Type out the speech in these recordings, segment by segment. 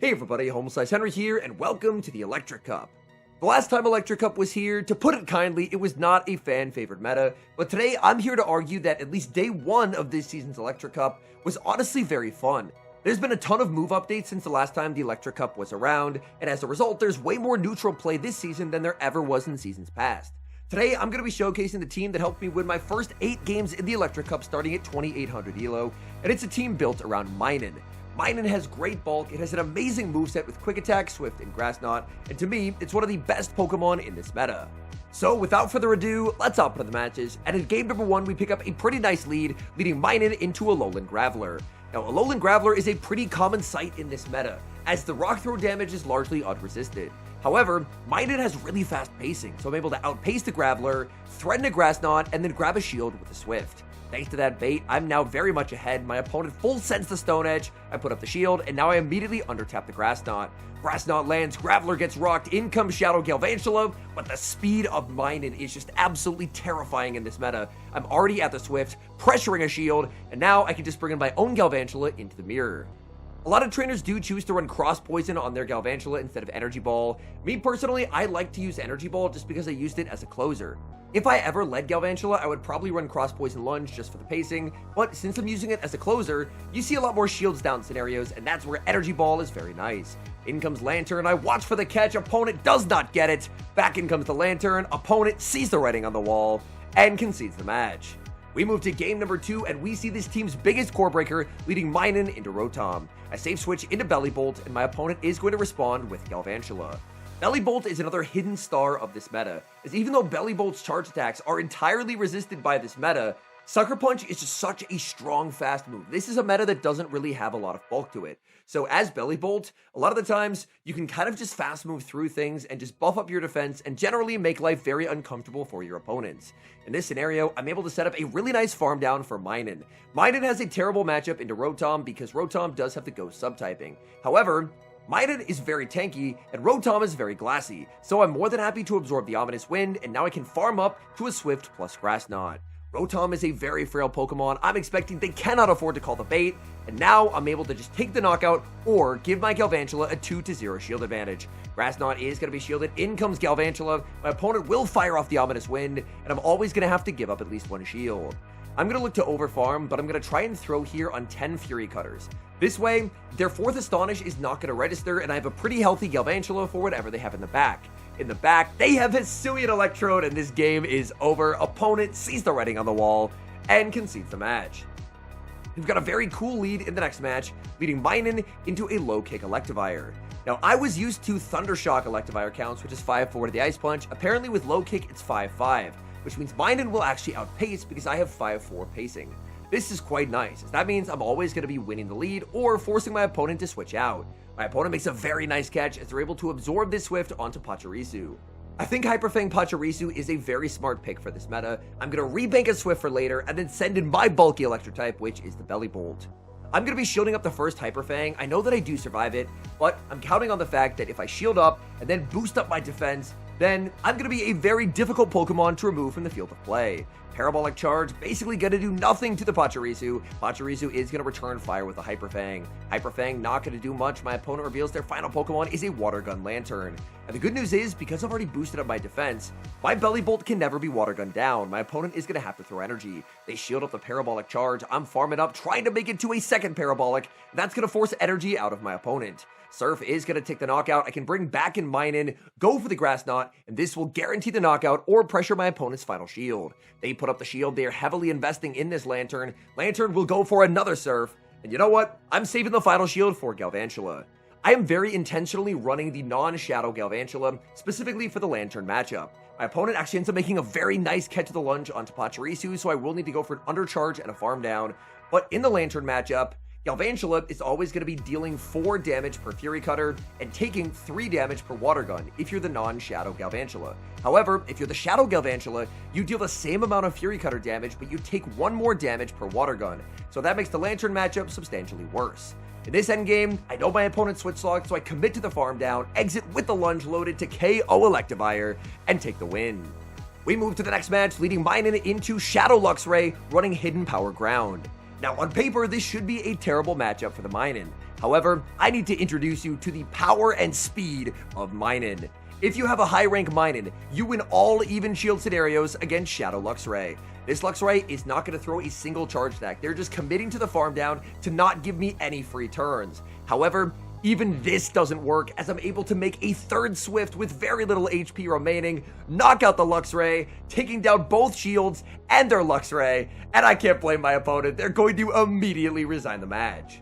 Hey everybody, HomeSliceHenry here, and welcome to the Electric Cup. The last time Electric Cup was here, to put it kindly, it was not a fan-favorite meta, but today I'm here to argue that at least day one of this season's Electric Cup was honestly very fun. There's been a ton of move updates since the last time the Electric Cup was around, and as a result, there's way more neutral play this season than there ever was in seasons past. Today, I'm going to be showcasing the team that helped me win my first 8 games in the Electric Cup starting at 2800 elo, and it's a team built around Minun. Minun has great bulk, it has an amazing moveset with Quick Attack, Swift, and Grass Knot, and to me, it's one of the best Pokemon in this meta. So without further ado, let's hop into the matches, and in game number 1, we pick up a pretty nice lead, leading Minun into Alolan Graveler. Now, Alolan Graveler is a pretty common sight in this meta, as the rock throw damage is largely unresisted. However, Minun has really fast pacing, so I'm able to outpace the Graveler, threaten a Grass Knot, and then grab a shield with a Swift. Thanks to that bait, I'm now very much ahead. My opponent full sends the Stone Edge, I put up the shield, and now I immediately undertap the Grass Knot. Grass Knot lands, Graveler gets rocked, in comes Shadow Galvantula, but the speed of Minun is just absolutely terrifying in this meta. I'm already at the Swift, pressuring a shield, and now I can just bring in my own Galvantula into the mirror. A lot of trainers do choose to run Cross Poison on their Galvantula instead of Energy Ball. Me personally, I like to use Energy Ball just because I used it as a closer. If I ever led Galvantula, I would probably run Cross Poison Lunge just for the pacing, but since I'm using it as a closer, you see a lot more shields down scenarios, and that's where Energy Ball is very nice. In comes Lantern, I watch for the catch, opponent does not get it. Back in comes the Lantern, opponent sees the writing on the wall, and concedes the match. We move to game number 2, and we see this team's biggest core breaker, leading Minun into Rotom. I save switch into Belly Bolt, and my opponent is going to respond with Galvantula. Belly Bolt is another hidden star of this meta, as even though Belly Bolt's charge attacks are entirely resisted by this meta, Sucker Punch is just such a strong, fast move. This is a meta that doesn't really have a lot of bulk to it. So as Belly Bolt, a lot of the times, you can kind of just fast move through things and just buff up your defense and generally make life very uncomfortable for your opponents. In this scenario, I'm able to set up a really nice farm down for Minun. Minun has a terrible matchup into Rotom because Rotom does have the Ghost subtyping. However, Minun is very tanky, and Rotom is very glassy, so I'm more than happy to absorb the Ominous Wind, and now I can farm up to a Swift plus Grass Knot. Rotom is a very frail Pokemon. I'm expecting they cannot afford to call the bait, and now I'm able to just take the knockout or give my Galvantula a 2-0 shield advantage. Grass Knot is going to be shielded, in comes Galvantula, my opponent will fire off the Ominous Wind, and I'm always going to have to give up at least one shield. I'm going to look to overfarm, but I'm going to try and throw here on 10 Fury Cutters. This way, their 4th Astonish is not going to register, and I have a pretty healthy Galvantula for whatever they have in the back. In the back, they have Hisuian Electrode, and this game is over. Opponent sees the writing on the wall and concedes the match. We've got a very cool lead in the next match, leading Minun into a low kick Electivire. Now, I was used to Thundershock Electivire counts, which is 5-4 to the Ice Punch. Apparently, with low kick, it's 5-5, which means Minun will actually outpace because I have 5-4 pacing. This is quite nice, as that means I'm always going to be winning the lead or forcing my opponent to switch out. My opponent makes a very nice catch as they're able to absorb this Swift onto Pachirisu. I think Hyper Fang Pachirisu is a very smart pick for this meta. I'm going to rebank a Swift for later and then send in my bulky Electric type, which is the Belly Bolt. I'm going to be shielding up the first Hyper Fang. I know that I do survive it, but I'm counting on the fact that if I shield up and then boost up my defense, then I'm going to be a very difficult Pokemon to remove from the field of play. Parabolic Charge, basically going to do nothing to the Pachirisu. Pachirisu is going to return fire with a Hyper Fang. Hyper Fang not going to do much. My opponent reveals their final Pokemon is a Water Gun Lantern. And the good news is, because I've already boosted up my defense, my Belly Bolt can never be Water Gunned down. My opponent is going to have to throw energy. They shield up the Parabolic Charge. I'm farming up, trying to make it to a second Parabolic. That's going to force energy out of my opponent. Surf is going to take the knockout. I can bring back in Minun, go for the Grass Knot, and this will guarantee the knockout or pressure my opponent's final shield. They put up the shield. They are heavily investing in this Lantern. Lantern will go for another Surf. And you know what? I'm saving the final shield for Galvantula. I am very intentionally running the non-Shadow Galvantula, specifically for the Lantern matchup. My opponent actually ends up making a very nice catch of the lunge onto Pachirisu, so I will need to go for an undercharge and a farm down. But in the Lantern matchup, Galvantula is always going to be dealing 4 damage per Fury Cutter and taking 3 damage per Water Gun if you're the non-Shadow Galvantula. However, if you're the Shadow Galvantula, you deal the same amount of Fury Cutter damage, but you take 1 more damage per Water Gun, so that makes the Lantern matchup substantially worse. In this endgame, I know my opponent's switch locked, so I commit to the farm down, exit with the lunge loaded to KO Electivire, and take the win. We move to the next match, leading Minun into Shadow Luxray, running Hidden Power Ground. Now, on paper, this should be a terrible matchup for the Minun. However, I need to introduce you to the power and speed of Minun. If you have a high rank Minun, you win all even shield scenarios against Shadow Luxray. This Luxray is not going to throw a single charge attack. They're just committing to the farm down to not give me any free turns. However, even this doesn't work, as I'm able to make a third Swift with very little HP remaining, knock out the Luxray, taking down both shields and their Luxray, and I can't blame my opponent. They're going to immediately resign the match.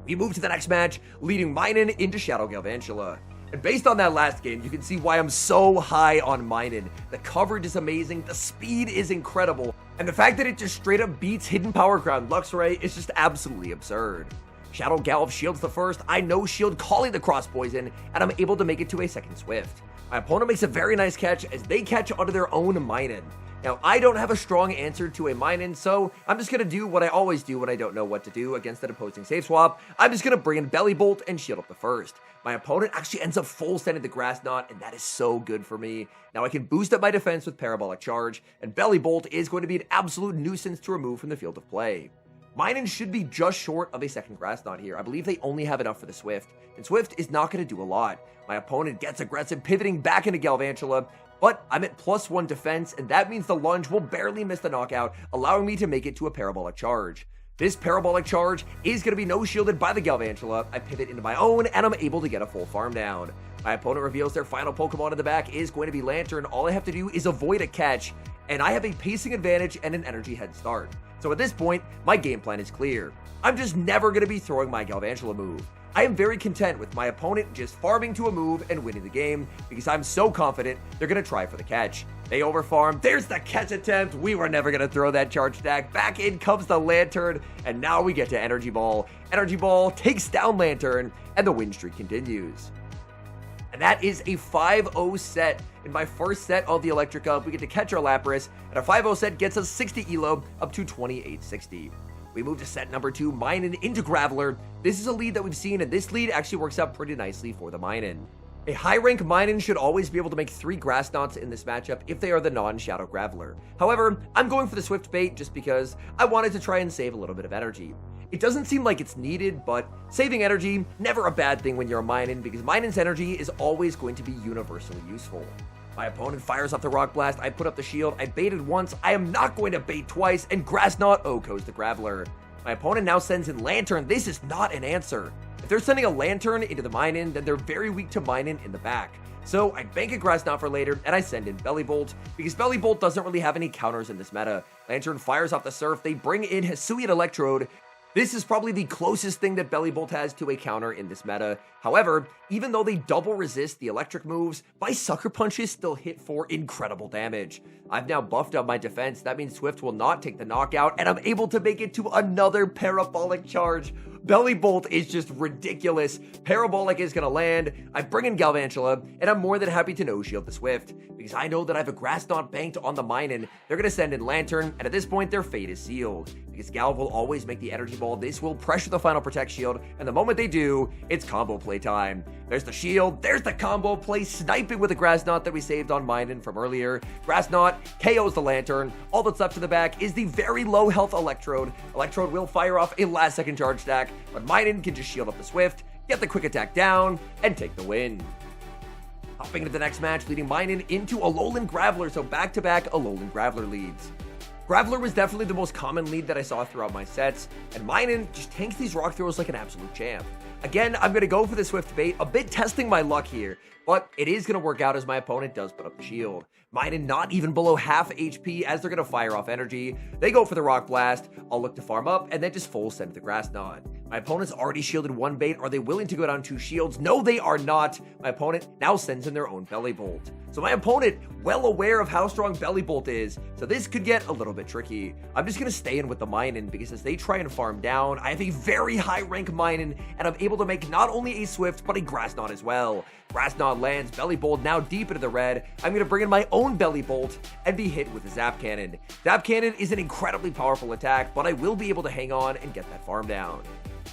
We move to the next match, leading Minun into Shadow Galvantula. And based on that last game, you can see why I'm so high on Minun. The coverage is amazing, the speed is incredible, and the fact that it just straight up beats Hidden Power Crown Luxray is just absolutely absurd. Shadow Galv shields the first, I no shield calling the cross poison, and I'm able to make it to a second Swift. My opponent makes a very nice catch as they catch onto their own Minun. Now, I don't have a strong answer to a Minun, so I'm just going to do what I always do when I don't know what to do against an opposing save swap. I'm just going to bring in Belly Bolt and shield up the first. My opponent actually ends up full sending the Grass Knot, and that is so good for me. Now I can boost up my defense with Parabolic Charge, and Belly Bolt is going to be an absolute nuisance to remove from the field of play. Minun should be just short of a second Grass Knot here. I believe they only have enough for the Swift, and Swift is not going to do a lot. My opponent gets aggressive, pivoting back into Galvantula, but I'm at +1 defense, and that means the lunge will barely miss the knockout, allowing me to make it to a Parabolic Charge. This Parabolic Charge is going to be no shielded by the Galvantula. I pivot into my own, and I'm able to get a full farm down. My opponent reveals their final Pokemon in the back is going to be Lantern. All I have to do is avoid a catch, and I have a pacing advantage and an energy head start. So at this point, my game plan is clear. I'm just never going to be throwing my Galvantula move. I am very content with my opponent just farming to a move and winning the game because I'm so confident they're going to try for the catch. They overfarm, there's the catch attempt, we were never going to throw that charge attack, back in comes the Lantern, and now we get to Energy Ball. Energy Ball takes down Lantern, and the win streak continues. And that is a 5-0 set. In my first set of the Electric Cup, we get to catch our Lapras, and a 5-0 set gets us 60 elo up to 2860. We move to set number 2, Minun into Graveler. This is a lead that we've seen, and this lead actually works out pretty nicely for the Minun. A high-rank Minun should always be able to make 3 Grass Knots in this matchup if they are the non-Shadow Graveler. However, I'm going for the Swift bait just because I wanted to try and save a little bit of energy. It doesn't seem like it's needed, but saving energy, never a bad thing when you're a Minun, because Minun's energy is always going to be universally useful. My opponent fires off the Rock Blast, I put up the shield, I baited once, I am not going to bait twice, and Grass Knot OHKOs the Graveler. My opponent now sends in Lantern, this is not an answer. If they're sending a Lantern into the Minun, then they're very weak to Minun in the back. So I bank a Grass Knot for later, and I send in Belly Bolt, because Belly Bolt doesn't really have any counters in this meta. Lantern fires off the Surf, they bring in Hisuian Electrode. This is probably the closest thing that Belly Bolt has to a counter in this meta. However, even though they double resist the electric moves, my Sucker Punches still hit for incredible damage. I've now buffed up my defense, that means Swift will not take the knockout, and I'm able to make it to another Parabolic Charge. Belly Bolt is just ridiculous. Parabolic is going to land, I bring in Galvantula, and I'm more than happy to no-shield the Swift, because I know that I have a Grass Knot banked on the Minun. They're going to send in Lantern, and at this point, their fate is sealed. Because Galv will always make the Energy Ball, this will pressure the final Protect shield, and the moment they do, it's combo play time. There's the shield, there's the combo play, sniping with the Grass Knot that we saved on Minun from earlier. Grass Knot KOs the Lantern. All that's left in the back is the very low health Electrode. Electrode will fire off a last second charge stack, but Minun can just shield up the Swift, get the quick attack down, and take the win. Hopping into the next match, leading Minun into Alolan Graveler, so back-to-back Alolan Graveler leads. Graveler was definitely the most common lead that I saw throughout my sets, and Minun just tanks these rock throws like an absolute champ. Again, I'm going to go for the Swift bait, a bit testing my luck here, but it is going to work out as my opponent does put up the shield. Minun not even below half HP as they're going to fire off energy. They go for the Rock Blast, I'll look to farm up, and then just full send the Grass Knot. My opponent's already shielded 1 bait. Are they willing to go down 2 shields? No, they are not. My opponent now sends in their own Belly Bolt. So my opponent, well aware of how strong Belly Bolt is, so this could get a little bit tricky. I'm just going to stay in with the Minun because as they try and farm down, I have a very high rank Minun, and I'm able to make not only a Swift, but a Grass Knot as well. Grass Knot lands, Belly Bolt now deep into the red. I'm going to bring in my own Belly Bolt and be hit with a Zap Cannon. Zap Cannon is an incredibly powerful attack, but I will be able to hang on and get that farm down.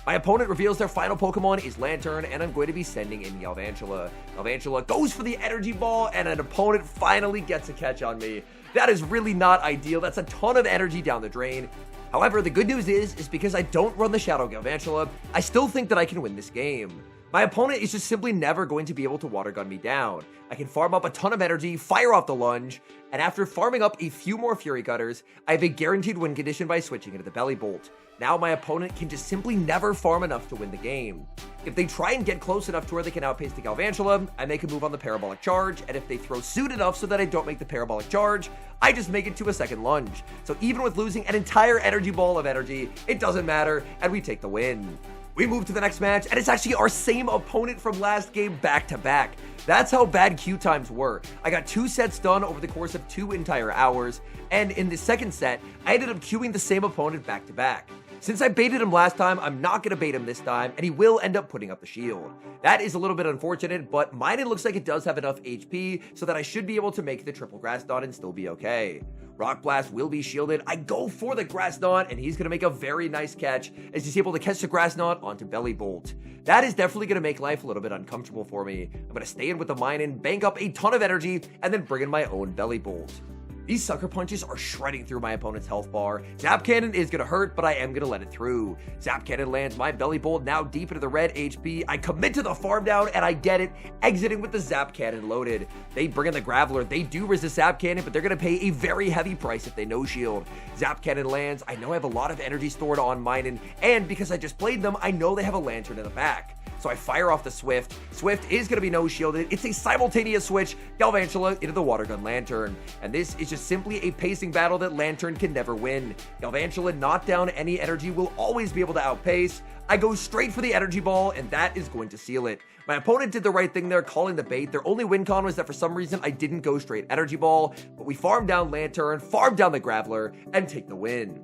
My opponent reveals their final Pokemon is Lantern, and I'm going to be sending in Galvantula. Galvantula goes for the Energy Ball, and an opponent finally gets a catch on me. That is really not ideal. That's a ton of energy down the drain. However, the good news is because I don't run the Shadow Galvantula, I still think that I can win this game. My opponent is just simply never going to be able to water gun me down. I can farm up a ton of energy, fire off the lunge, and after farming up a few more Fury Cutters, I have a guaranteed win condition by switching into the Belly Bolt. Now my opponent can just simply never farm enough to win the game. If they try and get close enough to where they can outpace the Galvantula, I make a move on the Parabolic Charge, and if they throw Suit enough so that I don't make the Parabolic Charge, I just make it to a second lunge. So even with losing an entire energy ball of energy, it doesn't matter, and we take the win. We move to the next match, and it's actually our same opponent from last game back to back. That's how bad queue times were. I got 2 sets done over the course of 2 entire hours, and in the second set, I ended up queuing the same opponent back to back. Since I baited him last time, I'm not going to bait him this time, and he will end up putting up the shield. That is a little bit unfortunate, but Minun looks like it does have enough HP, so that I should be able to make the triple Grass Knot and still be okay. Rock Blast will be shielded. I go for the Grass Knot, and he's going to make a very nice catch, as he's able to catch the Grass Knot onto Belly Bolt. That is definitely going to make life a little bit uncomfortable for me. I'm going to stay in with the Minun, bank up a ton of energy, and then bring in my own Belly Bolt. These sucker punches are shredding through my opponent's health bar. Zap Cannon is going to hurt, but I am going to let it through. Zap Cannon lands my Belly Bolt, now deep into the red HP. I commit to the farm down, and I get it, exiting with the Zap Cannon loaded. They bring in the Graveler. They do resist Zap Cannon, but they're going to pay a very heavy price if they no shield. Zap Cannon lands. I know I have a lot of energy stored on Minun, and because I just played them, I know they have a Lantern in the back. So I fire off the Swift. Swift is going to be no shielded. It's a simultaneous switch, Galvantula into the Water Gun Lantern. And this is just simply a pacing battle that Lantern can never win. Galvantula not down any energy will always be able to outpace. I go straight for the energy ball, and that is going to seal it. My opponent did the right thing there, calling the bait. Their only win con was that for some reason I didn't go straight energy ball, but we farm down Lantern, farm down the Graveler, and take the win.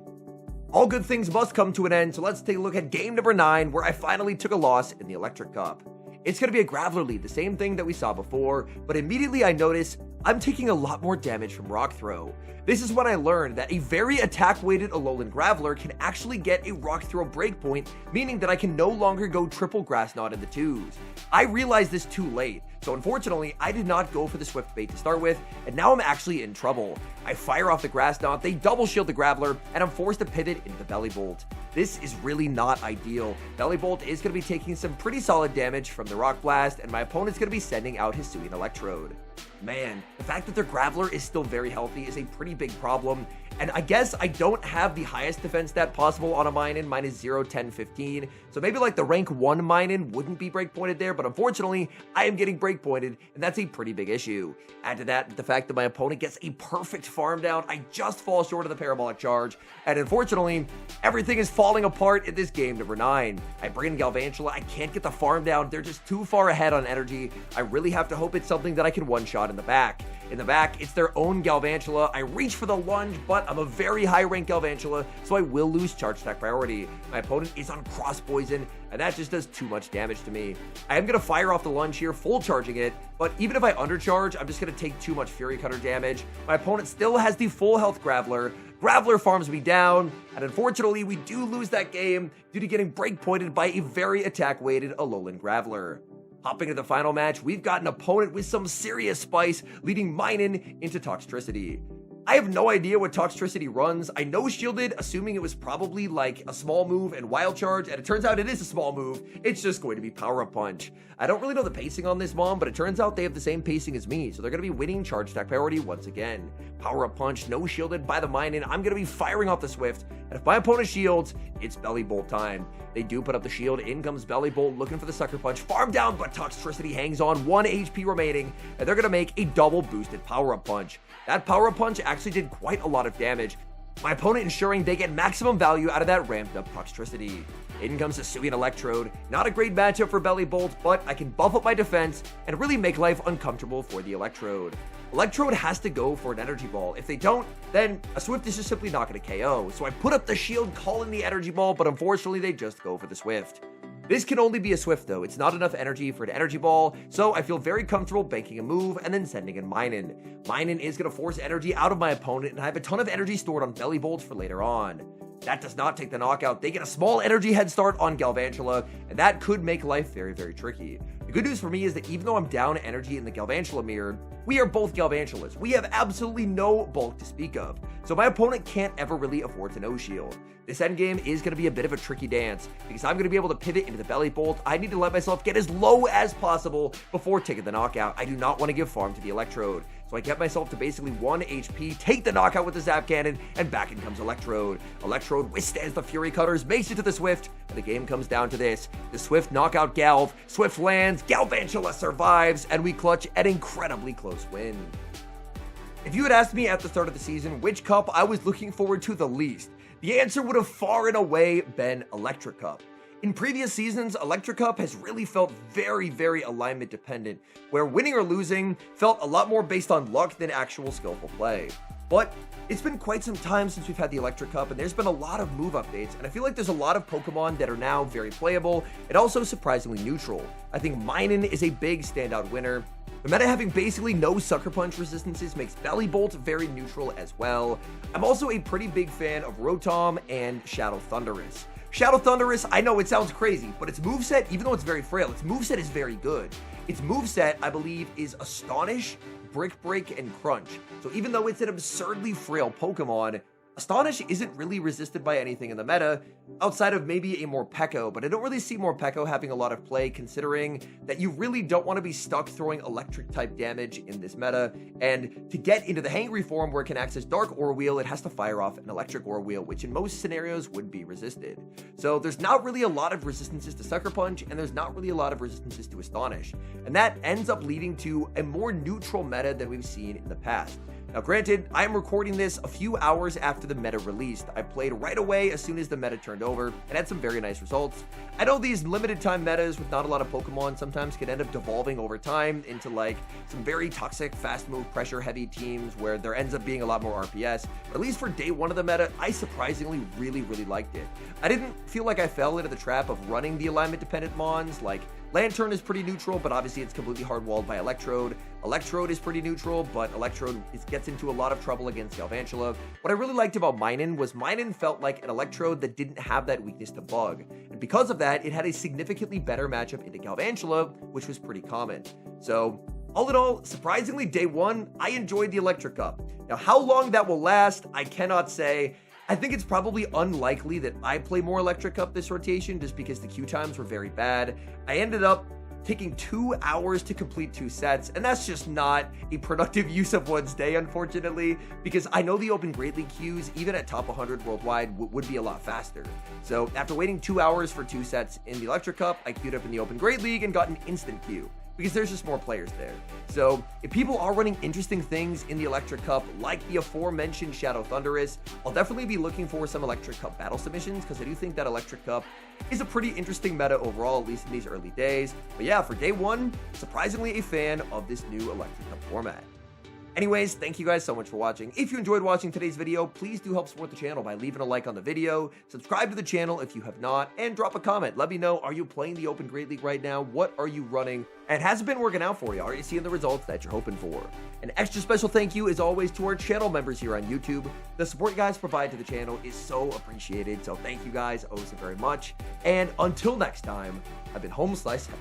All good things must come to an end, so let's take a look at game number 9, where I finally took a loss in the Electric Cup. It's going to be a Graveler lead, the same thing that we saw before, but immediately I notice I'm taking a lot more damage from Rock Throw. This is when I learned that a very attack-weighted Alolan Graveler can actually get a Rock Throw breakpoint, meaning that I can no longer go triple Grass Knot in the 2s. I realized this too late, so unfortunately, I did not go for the Swift bait to start with, and now I'm actually in trouble. I fire off the Grass Knot, they double shield the Graveler, and I'm forced to pivot into the Belly Bolt. This is really not ideal. Belly Bolt is going to be taking some pretty solid damage from the Rock Blast, and my opponent's going to be sending out his Hisuian Electrode. Man, the fact that their Graveler is still very healthy is a pretty big problem, and I guess I don't have the highest defense stat possible on a Minun. Mine is 0, 10, 15, so maybe like the rank 1 Minun wouldn't be breakpointed there, but unfortunately, I am getting breakpointed, and that's a pretty big issue. Add to that the fact that my opponent gets a perfect farm down, I just fall short of the Parabolic Charge, and unfortunately, everything is falling apart in this game number 9. I bring in Galvantula, I can't get the farm down, they're just too far ahead on energy. I really have to hope it's something that I can one-shot in the back. In the back, it's their own Galvantula. I reach for the lunge, but I'm a very high-ranked Galvantula, so I will lose charge attack priority. My opponent is on Cross Poison, and that just does too much damage to me. I am going to fire off the lunge here, full charging it, but even if I undercharge, I'm just going to take too much Fury Cutter damage. My opponent still has the full health Graveler. Graveler farms me down, and unfortunately, we do lose that game due to getting breakpointed by a very attack-weighted Alolan Graveler. Hopping to the final match, we've got an opponent with some serious spice, leading Minun into Toxtricity. I have no idea what Toxtricity runs. I no shielded, assuming it was probably like a small move and Wild Charge, and it turns out it is a small move. It's just going to be Power Up Punch. I don't really know the pacing on this Mom, but it turns out they have the same pacing as me, so they're going to be winning charge attack priority once again. Power Up Punch, no shielded by the Minun. I'm going to be firing off the Swift, and if my opponent shields, it's Belly Bolt time. They do put up the shield, in comes Belly Bolt looking for the Sucker Punch, farm down, but Toxtricity hangs on, 1 HP remaining, and they're going to make a double boosted Power Up Punch. That Power Up Punch actually did quite a lot of damage, my opponent ensuring they get maximum value out of that ramped up Toxtricity. In comes the Hisuian Electrode. Not a great matchup for Belly Bolt, but I can buff up my defense and really make life uncomfortable for the Electrode. Electrode has to go for an Energy Ball. If they don't, then a Swift is just simply not going to KO. So I put up the shield calling the Energy Ball, but unfortunately they just go for the Swift. This can only be a Swift though, it's not enough energy for an Energy Ball, so I feel very comfortable banking a move and then sending in Minun. Minun is going to force energy out of my opponent, and I have a ton of energy stored on Belly Bolt for later on. That does not take the knockout. They get a small energy head start on Galvantula, and that could make life very, very tricky. The good news for me is that even though I'm down energy in the Galvantula mirror, we are both Galvantulas. We have absolutely no bulk to speak of, so my opponent can't ever really afford to no-shield. This endgame is going to be a bit of a tricky dance, because I'm going to be able to pivot into the belly bolt. I need to let myself get as low as possible before taking the knockout. I do not want to give farm to the Electrode, so I get myself to basically 1 HP, take the knockout with the Zap Cannon, and back in comes Electrode. Electrode withstands the Fury Cutters, makes it to the Swift, and the game comes down to this. The Swift knockout Galv, Swift lands, Galvantula survives, and we clutch an incredibly close win. If you had asked me at the start of the season which cup I was looking forward to the least, the answer would have far and away been Electric Cup. In previous seasons, Electric Cup has really felt very, very alignment dependent, where winning or losing felt a lot more based on luck than actual skillful play. But it's been quite some time since we've had the Electric Cup, and there's been a lot of move updates, and I feel like there's a lot of Pokemon that are now very playable and also surprisingly neutral. I think Minun is a big standout winner. The meta having basically no Sucker Punch resistances makes Belly Bolt very neutral as well. I'm also a pretty big fan of Rotom and Shadow Thundurus. Shadow Thundurus, I know it sounds crazy, but its moveset, even though it's very frail, its moveset is very good. Its moveset, I believe, is Astonish, Brick Break, and Crunch. So even though it's an absurdly frail Pokemon, Astonish isn't really resisted by anything in the meta, outside of maybe a Morpeko, but I don't really see Morpeko having a lot of play, considering that you really don't want to be stuck throwing electric-type damage in this meta, and to get into the Hangry form where it can access Dark Ore Wheel, it has to fire off an Electric Ore Wheel, which in most scenarios would be resisted. So there's not really a lot of resistances to Sucker Punch, and there's not really a lot of resistances to Astonish, and that ends up leading to a more neutral meta than we've seen in the past. Now granted, I am recording this a few hours after the meta released. I played right away as soon as the meta turned over and had some very nice results. I know these limited time metas with not a lot of Pokemon sometimes can end up devolving over time into like some very toxic, fast move, pressure heavy teams where there ends up being a lot more RPS. But at least for day one of the meta, I surprisingly really liked it. I didn't feel like I fell into the trap of running the alignment dependent mons. Like Lantern is pretty neutral, but obviously it's completely hard-walled by Electrode. Electrode is pretty neutral, but Electrode gets into a lot of trouble against Galvantula. What I really liked about Minun was Minun felt like an Electrode that didn't have that weakness to Bug. And because of that, it had a significantly better matchup into Galvantula, which was pretty common. So all in all, surprisingly, day one, I enjoyed the Electric Cup. Now, how long that will last, I cannot say. I think it's probably unlikely that I play more Electric Cup this rotation just because the queue times were very bad. I ended up taking 2 hours to complete 2 sets, and that's just not a productive use of one's day, unfortunately, because I know the Open Great League queues, even at top 100 worldwide, would be a lot faster. So after waiting 2 hours for 2 sets in the Electric Cup, I queued up in the Open Great League and got an instant queue, because there's just more players there. So if people are running interesting things in the Electric Cup, like the aforementioned Shadow Thundurus, I'll definitely be looking for some Electric Cup battle submissions, because I do think that Electric Cup is a pretty interesting meta overall, at least in these early days. But yeah, for day one, surprisingly a fan of this new Electric Cup format. Anyways, thank you guys so much for watching. If you enjoyed watching today's video, please do help support the channel by leaving a like on the video, subscribe to the channel if you have not, and drop a comment. Let me know, are you playing the Open Great League right now? What are you running? And has it been working out for you? Are you seeing the results that you're hoping for? An extra special thank you, as always, to our channel members here on YouTube. The support you guys provide to the channel is so appreciated, so thank you guys oh so very much. And until next time, I've been HomeSliceHenry.